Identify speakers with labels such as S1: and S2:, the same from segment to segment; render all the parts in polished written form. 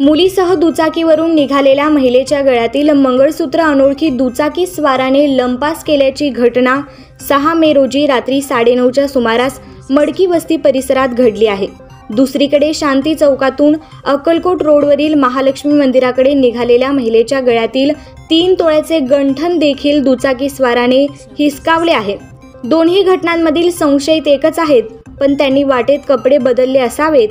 S1: मुलीसह दुचाकीवरून निघालेल्या महिलेच्या गळ्यातील मंगळसूत्र अनोळखी दुचाकी स्वाराने लंपास केल्याची घटना 6 मे रोजी रात्री 9:30च्या सुमारास मडकी वस्ती परिसरात घडली आहे। दुसरीकडे शांती चौकातून अक्कलकोट रोडवरील महालक्ष्मी मंदिराकडे निघालेल्या महिलेच्या गळ्यातील 3 तोळ्याचे गंठण देखील दुचाकी स्वाराने हिसकावले आहे। दोन्ही घटनांमधील संशयित एकच आहेत, पण त्यांनी वाटेत कपडे बदलले असावेत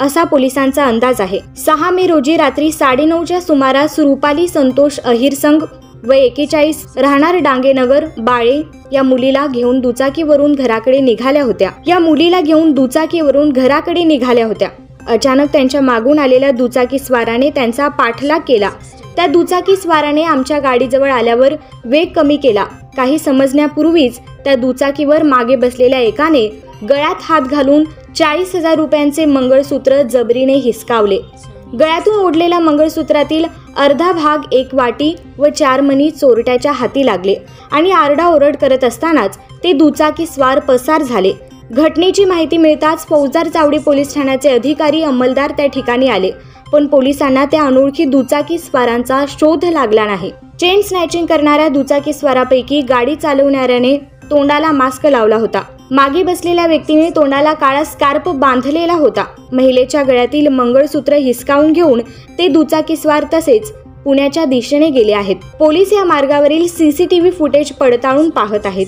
S1: असा पोलिसांचा अंदाज आहे। 6 मे रोजी रात्री 9:30च्या सुमारास रुपाली संतोष अहिरसंग वय 41 राहणार डांगेनगर बाळे या मुलीला घेऊन दुचाकीवरून घराकडे निघाल्या होत्या। अचानक त्यांच्या मागून आलेल्या दुचाकी स्वाराने त्यांचा पाठलाग केला। त्या दुचाकी स्वाराने आमच्या गाडीजवळ आल्यावर वेग कमी केला। काही समजण्यापूर्वीच त्या दुचाकीवर मागे बसलेल्या एकाने गळ्यात हात घालून 40,000 रुपयांचे मंगळसूत्र जबरीने हिसकावले। गळ्यातून ओढलेल्या मंगळसूत्रातील अर्धा भाग, 1 वाटी व 4 मणी चोरट्याच्या हाती लागले आणि आरडाओरड करत असतानाच ते दुचाकी स्वार पसार झाले। घटनेची माहिती मिळताच फौजदार चावडी पोलीस ठाण्याचे अधिकारी अंमलदार त्या ठिकाणी आले, पण पोलिसांना त्या अनोळखी दुचाकी स्वारांचा शोध लागला नाही। चेन स्नॅचिंग करणाऱ्या दुचाकी स्वारापैकी गाडी चालवणाऱ्याने तोंडाला मास्क लावला होता। मागे बसलेल्या व्यक्तीने तोंडाला काळा स्कार्फ बांधलेला होता। महिलेच्या गळ्यातील मंगळसूत्र हिसकावून घेऊन ते दुचाकी स्वार तसेच पुण्याच्या दिशेने गेले आहेत। पोलीस या मार्गावरील CCTV फुटेज पडताळून पाहत आहेत।